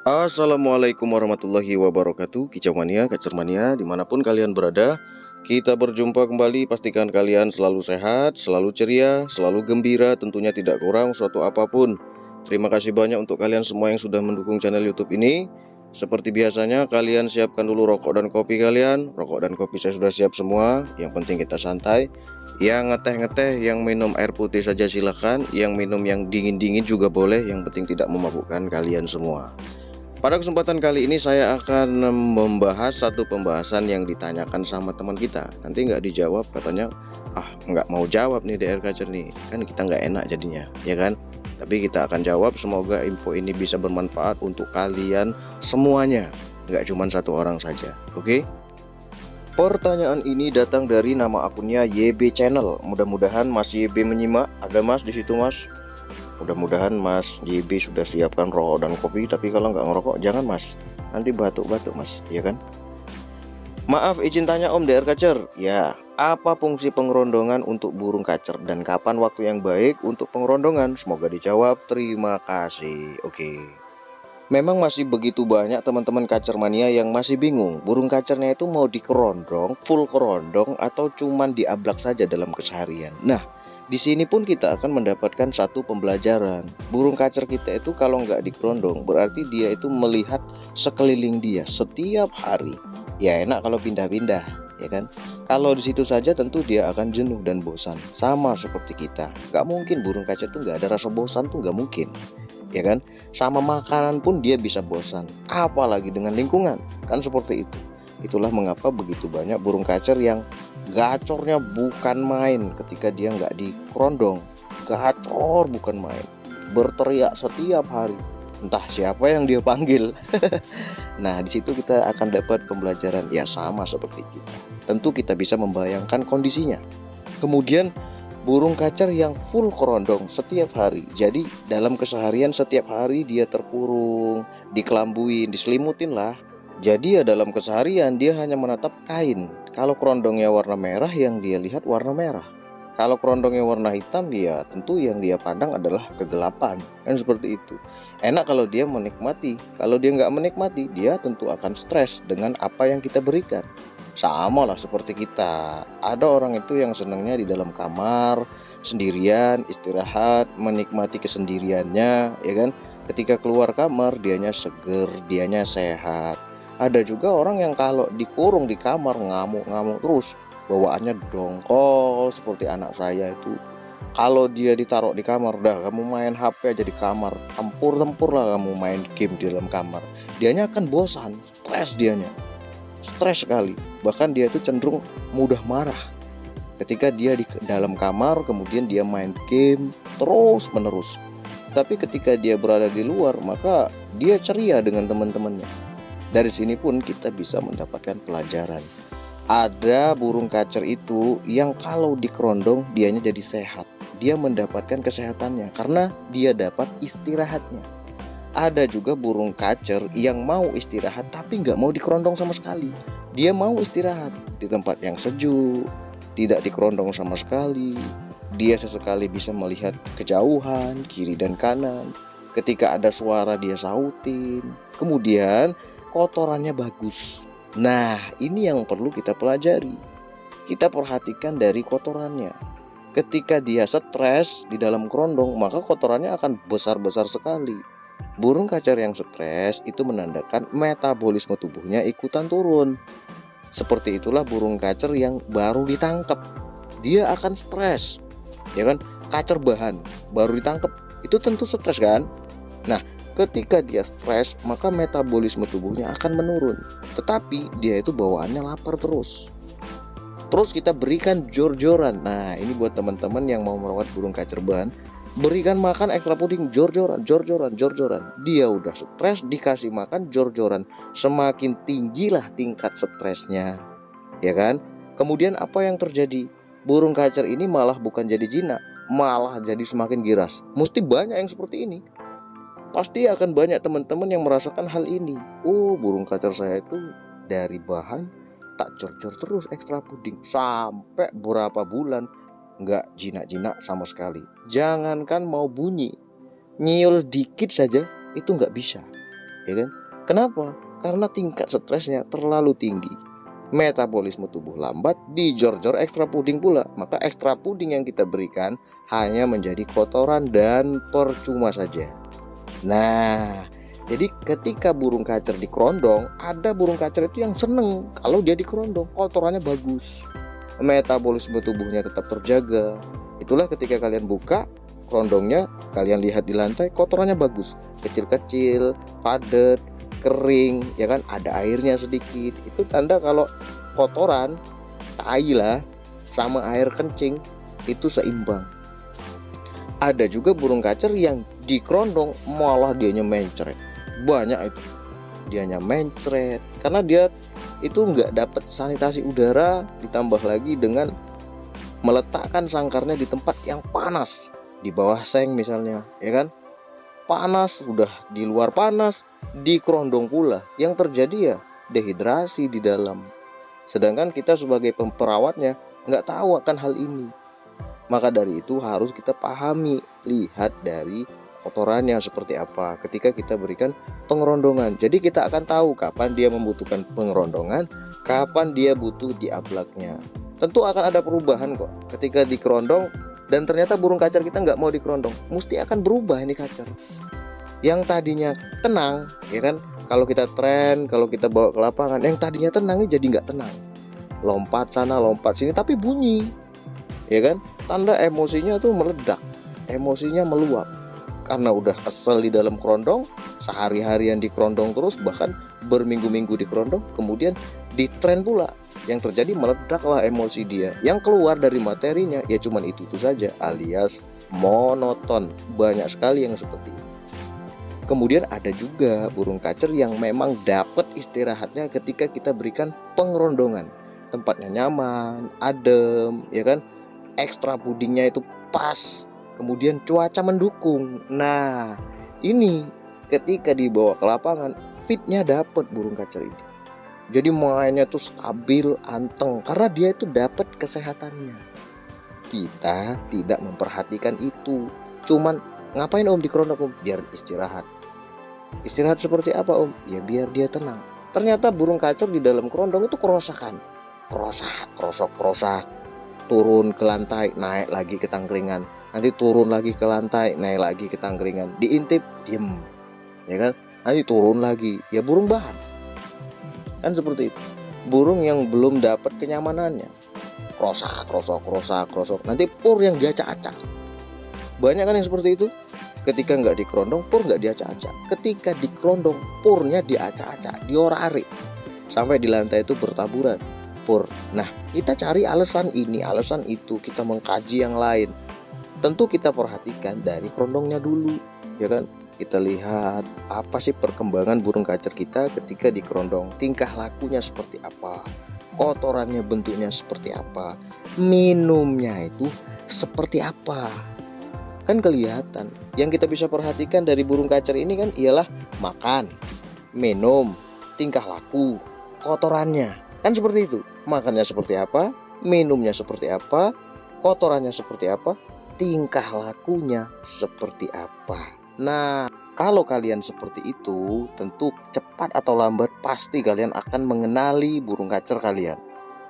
Assalamualaikum warahmatullahi wabarakatuh, Kicau Mania, Kacer Mania, dimanapun kalian berada. Kita berjumpa kembali, pastikan kalian selalu sehat, selalu ceria, selalu gembira, tentunya tidak kurang suatu apapun. Terima kasih banyak untuk kalian semua yang sudah mendukung channel YouTube ini. Seperti biasanya, kalian siapkan dulu rokok dan kopi kalian. Rokok dan kopi saya sudah siap semua, yang penting kita santai. Yang ngeteh-ngeteh, yang minum air putih saja silakan. Yang minum yang dingin-dingin juga boleh, yang penting tidak memabukkan kalian semua. Pada kesempatan kali ini saya akan membahas satu pembahasan yang ditanyakan sama teman kita. Nanti nggak dijawab katanya, nggak mau jawab nih DR Kacer nih. Kan kita nggak enak jadinya, ya kan? Tapi kita akan jawab, semoga info ini bisa bermanfaat untuk kalian semuanya. Nggak cuma satu orang saja, oke? Pertanyaan ini datang dari nama akunnya YB Channel. Mudah-mudahan Mas YB menyimak. Ada Mas di situ Mas? Mudah-mudahan Mas JB sudah siapkan rokok dan kopi. Tapi kalau nggak ngerokok jangan Mas, nanti batuk-batuk Mas, ya kan? Maaf izin tanya Om DR Kacer. Ya, apa fungsi pengerondongan untuk burung kacer dan kapan waktu yang baik untuk pengerondongan? Semoga dijawab, terima kasih. Oke. Memang masih begitu banyak teman-teman kacer mania yang masih bingung burung kacernya itu mau dikerondong, full kerondong, atau cuman diablak saja dalam keseharian. Nah, di sini pun kita akan mendapatkan satu pembelajaran. Burung kacer kita itu kalau nggak dikerondong berarti dia itu melihat sekeliling dia setiap hari. Ya enak kalau pindah-pindah, ya kan? Kalau di situ saja tentu dia akan jenuh dan bosan. Sama seperti kita. Nggak mungkin burung kacer tuh nggak ada rasa bosan tuh, nggak mungkin, ya kan? Sama makanan pun dia bisa bosan, apalagi dengan lingkungan. Kan seperti itu. Itulah mengapa begitu banyak burung kacer yang gacornya bukan main ketika dia nggak dikerondong. Gacor bukan main, berteriak setiap hari, entah siapa yang dia panggil. Nah, di situ kita akan dapat pembelajaran. Ya sama seperti kita, tentu kita bisa membayangkan kondisinya. Kemudian burung kacer yang full kerondong setiap hari. Jadi dalam keseharian setiap hari dia terkurung, dikelambuin, diselimutin lah. Jadi ya dalam keseharian dia hanya menatap kain. Kalau kerondongnya warna merah, yang dia lihat warna merah. Kalau kerondongnya warna hitam, ya tentu yang dia pandang adalah kegelapan. Kan seperti itu. Enak kalau dia menikmati. Kalau dia nggak menikmati, dia tentu akan stres dengan apa yang kita berikan. Sama lah seperti kita. Ada orang itu yang senangnya di dalam kamar sendirian, istirahat, menikmati kesendiriannya, ya kan? Ketika keluar kamar dianya seger, dianya sehat. Ada juga orang yang kalau dikurung di kamar ngamuk-ngamuk terus, bawaannya dongkol seperti anak saya itu. Kalau dia ditaruh di kamar, dah kamu main HP aja di kamar, tempur-tempur lah kamu main game di dalam kamar. Dianya akan bosan, stres sekali. Bahkan dia itu cenderung mudah marah ketika dia di dalam kamar, kemudian dia main game terus menerus. Tapi ketika dia berada di luar, maka dia ceria dengan teman-temannya. Dari sini pun kita bisa mendapatkan pelajaran. Ada burung kacer itu yang kalau dikerondong dianya jadi sehat. Dia mendapatkan kesehatannya karena dia dapat istirahatnya. Ada juga burung kacer yang mau istirahat tapi nggak mau dikerondong sama sekali. Dia mau istirahat di tempat yang sejuk, tidak dikerondong sama sekali. Dia sesekali bisa melihat kejauhan, kiri dan kanan. Ketika ada suara dia sautin. Kemudian kotorannya bagus. Nah, ini yang perlu kita pelajari. Kita perhatikan dari kotorannya. Ketika dia stres di dalam kerondong, maka kotorannya akan besar-besar sekali. Burung kacer yang stres itu menandakan metabolisme tubuhnya ikutan turun. Seperti itulah burung kacer yang baru ditangkap. Dia akan stres, ya kan? Kacer bahan baru ditangkap, itu tentu stres kan? Nah, ketika dia stres, maka metabolisme tubuhnya akan menurun. Tetapi dia itu bawaannya lapar terus. Terus kita berikan jor-joran. Nah, ini buat teman-teman yang mau merawat burung kacer bahan, berikan makan ekstra puding, jor-joran. Dia udah stres, dikasih makan jor-joran. Semakin tinggilah tingkat stresnya, ya kan? Kemudian apa yang terjadi? Burung kacer ini malah bukan jadi jinak, malah jadi semakin giras. Mesti banyak yang seperti ini. Pasti akan banyak teman-teman yang merasakan hal ini. Oh, burung kacer saya itu dari bahan tak jor-jor terus ekstra puding sampai berapa bulan nggak jinak-jinak sama sekali. Jangankan mau bunyi, nyiul dikit saja itu nggak bisa. ya kan? Kenapa? Karena tingkat stresnya terlalu tinggi. Metabolisme tubuh lambat, dijor-jor ekstra puding pula. Maka ekstra puding yang kita berikan hanya menjadi kotoran dan percuma saja. Nah, jadi ketika burung kacer dikerondong, ada burung kacer itu yang seneng kalau dia dikerondong, kotorannya bagus, metabolisme tubuhnya tetap terjaga. Itulah ketika kalian buka kerondongnya, kalian lihat di lantai, kotorannya bagus, kecil-kecil, padat, kering, ya kan, ada airnya sedikit. Itu tanda kalau kotoran, tai lah, sama air kencing itu seimbang. Ada juga burung kacer yang dikerondong malah dianya mencret. Banyak itu dianya mencret karena dia itu nggak dapat sanitasi udara, ditambah lagi dengan meletakkan sangkarnya di tempat yang panas, di bawah seng misalnya, ya kan, panas, udah di luar panas, dikerondong pula. Yang terjadi ya dehidrasi di dalam. Sedangkan kita sebagai perawatnya nggak tahu akan hal ini. Maka dari itu harus kita pahami, lihat dari kotorannya seperti apa ketika kita berikan pengerondongan. Jadi kita akan tahu kapan dia membutuhkan pengerondongan, kapan dia butuh diablaknya. Tentu akan ada perubahan kok ketika dikerondong, dan ternyata burung kacer kita nggak mau dikerondong, mesti akan berubah ini kacer. Yang tadinya tenang, ya kan, kalau kita tren, kalau kita bawa ke lapangan, yang tadinya tenang ini jadi nggak tenang, lompat sana lompat sini tapi bunyi, ya kan, tanda emosinya tuh meledak, emosinya meluap. Karena udah kesel di dalam kerondong, sehari-harian di kerondong terus, bahkan berminggu-minggu di kerondong, kemudian di tren pula. Yang terjadi meledaklah emosi dia. Yang keluar dari materinya ya cuman itu saja, alias monoton. Banyak sekali yang seperti ini. Kemudian ada juga burung kacer yang memang dapat istirahatnya ketika kita berikan pengerondongan. Tempatnya nyaman, adem, ya kan, ekstra pudingnya itu pas, kemudian cuaca mendukung. Nah, ini ketika dibawa ke lapangan, fitnya dapat burung kacer ini. Jadi mainnya tuh stabil, anteng, karena dia itu dapat kesehatannya. Kita tidak memperhatikan itu. Cuman ngapain om dikerondong om? Biar istirahat. Istirahat seperti apa om? Ya biar dia tenang. Ternyata burung kacer di dalam kerondong itu kerosakan. Krosak, turun ke lantai, naik lagi ke tangkringan. Nanti turun lagi ke lantai, naik lagi ke tangkringan. Diintip, diem, ya kan? Nanti turun lagi, ya burung bahan. Kan seperti itu. Burung yang belum dapat kenyamanannya, krosok. Nanti pur yang diacak-acak. Banyak kan yang seperti itu. Ketika nggak dikerondong, pur nggak diacak-acak. Ketika dikerondong, purnya diacak-acak, diorak-arik, sampai di lantai itu bertaburan pur. Nah, kita cari alasan ini, alasan itu, kita mengkaji yang lain. Tentu kita perhatikan dari kerondongnya dulu, ya kan? Kita lihat apa sih perkembangan burung kacer kita ketika dikerondong, tingkah lakunya seperti apa, kotorannya bentuknya seperti apa, minumnya itu seperti apa. Kan kelihatan. Yang kita bisa perhatikan dari burung kacer ini kan ialah makan, minum, tingkah laku, kotorannya. Kan seperti itu. Makannya seperti apa, minumnya seperti apa, kotorannya seperti apa, tingkah lakunya seperti apa. Nah, kalau kalian seperti itu, tentu cepat atau lambat pasti kalian akan mengenali burung kacer kalian.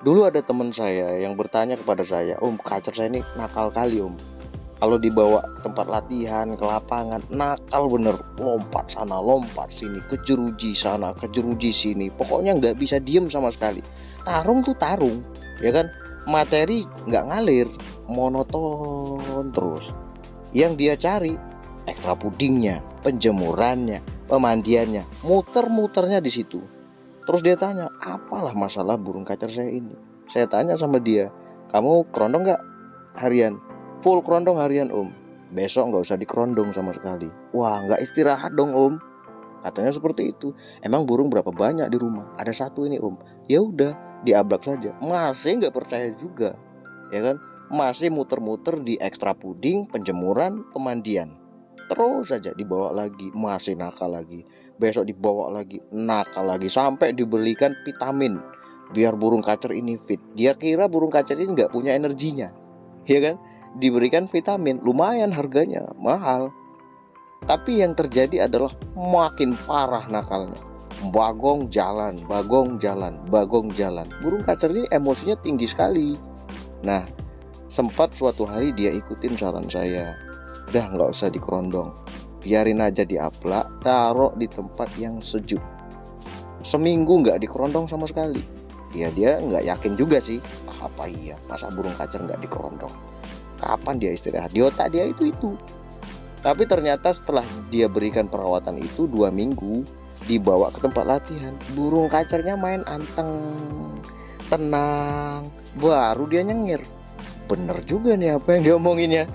Dulu ada teman saya yang bertanya kepada saya, om, kacer saya ini nakal kali om. Kalau dibawa ke tempat latihan, ke lapangan, nakal bener, lompat sana, lompat sini, kejeruji sana, kejeruji sini. Pokoknya nggak bisa diem sama sekali. Tarung tuh tarung, ya kan? Materi nggak ngalir, monoton terus. Yang dia cari ekstra pudingnya, penjemurannya, pemandiannya, muter-muternya di situ. Terus dia tanya, apalah masalah burung kacer saya ini? Saya tanya sama dia, kamu kerondong nggak harian? Full kerondong harian om. Besok nggak usah dikerondong sama sekali. Wah, nggak istirahat dong om. Katanya seperti itu. Emang burung berapa banyak di rumah? Ada satu ini om. Ya udah, diablak saja. Masih nggak percaya juga, ya kan? Masih muter-muter di ekstra puding, penjemuran, pemandian. Terus saja dibawa lagi, masih nakal lagi. Besok dibawa lagi, nakal lagi, sampai dibelikan vitamin biar burung kacer ini fit. Dia kira burung kacer ini nggak punya energinya, ya kan? Diberikan vitamin, lumayan harganya, mahal. Tapi yang terjadi adalah makin parah nakalnya. Bagong jalan, bagong jalan, bagong jalan. Burung kacer ini emosinya tinggi sekali. Nah, sempat suatu hari dia ikutin saran saya. Udah nggak usah dikerondong, biarin aja diaplak, taruh di tempat yang sejuk. Seminggu nggak dikerondong sama sekali. Ya dia nggak yakin juga sih. Apa iya, masa burung kacer nggak dikerondong? Kapan dia istirahat? Di otak dia itu. Tapi ternyata setelah dia berikan perawatan itu 2 minggu, dibawa ke tempat latihan, burung kacernya main anteng, tenang, baru dia nyengir. Bener juga nih apa yang dia omonginnya.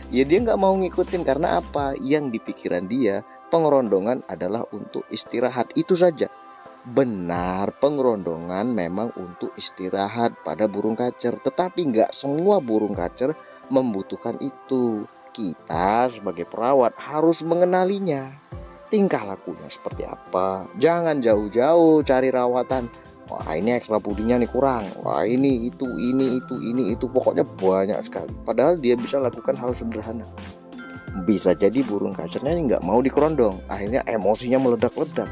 Ya dia nggak mau ngikutin karena apa? Yang di pikiran dia pengerondongan adalah untuk istirahat, itu saja. Benar, pengerondongan memang untuk istirahat pada burung kacer, tetapi nggak semua burung kacer membutuhkan itu. Kita sebagai perawat harus mengenalinya, tingkah lakunya seperti apa. Jangan jauh-jauh cari rawatan. Wah ini ekstra pudingnya nih kurang. Wah ini itu, pokoknya banyak sekali. Padahal dia bisa lakukan hal sederhana. Bisa jadi burung kacernya ini nggak mau dikerondong. Akhirnya emosinya meledak-ledak.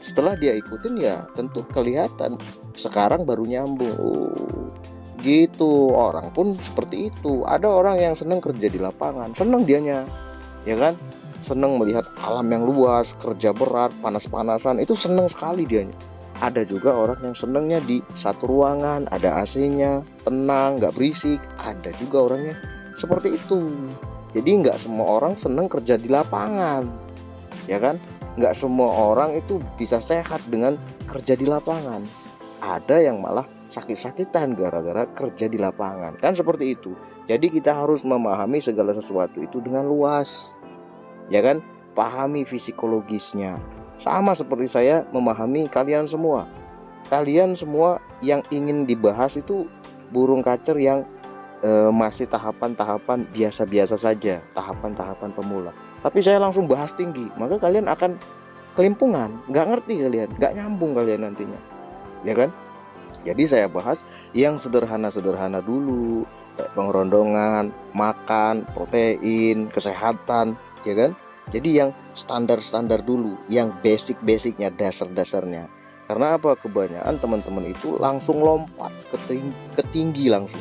Setelah dia ikutin ya tentu kelihatan. Sekarang baru nyambung. Gitu, orang pun seperti itu. Ada orang yang senang kerja di lapangan, senang dianya, ya kan? Senang melihat alam yang luas, kerja berat, panas-panasan, itu senang sekali dianya. Ada juga orang yang senangnya di satu ruangan, ada AC-nya, tenang, nggak berisik. Ada juga orangnya seperti itu. Jadi nggak semua orang senang kerja di lapangan, ya kan? Nggak semua orang itu bisa sehat dengan kerja di lapangan. Ada yang malah sakit-sakitan gara-gara kerja di lapangan, kan seperti itu. Jadi kita harus memahami segala sesuatu itu dengan luas, ya kan? Pahami psikologisnya. Sama seperti saya memahami kalian semua. Kalian semua yang ingin dibahas itu burung kacer yang masih tahapan-tahapan biasa-biasa saja, tahapan-tahapan pemula. Tapi saya langsung bahas tinggi, maka kalian akan kelimpungan, nggak ngerti kalian, nggak nyambung kalian nantinya, ya kan? Jadi saya bahas yang sederhana-sederhana dulu, kayak pengerondongan, makan, protein, kesehatan, ya kan? Jadi yang standar-standar dulu, yang basic-basicnya, dasar-dasarnya. Karena apa? Kebanyakan teman-teman itu langsung lompat ke tinggi langsung.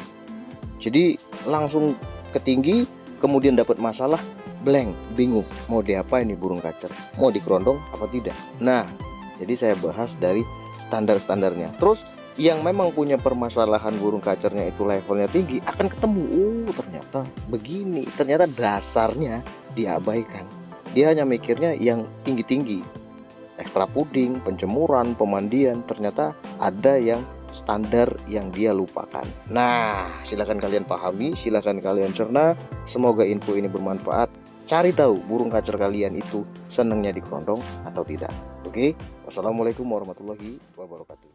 Jadi langsung ke tinggi, kemudian dapat masalah, blank, bingung, mau diapain nih burung kacer? Mau dikerondong apa tidak? Nah, jadi saya bahas dari standar-standarnya. Terus yang memang punya permasalahan burung kacernya itu levelnya tinggi akan ketemu, ternyata begini, ternyata dasarnya diabaikan. Dia hanya mikirnya yang tinggi-tinggi, ekstra puding, penjemuran, pemandian, ternyata ada yang standar yang dia lupakan. Nah, silahkan kalian pahami, silahkan kalian cerna. Semoga info ini bermanfaat. Cari tahu burung kacer kalian itu senangnya dikerondong atau tidak. Oke, wassalamualaikum warahmatullahi wabarakatuh.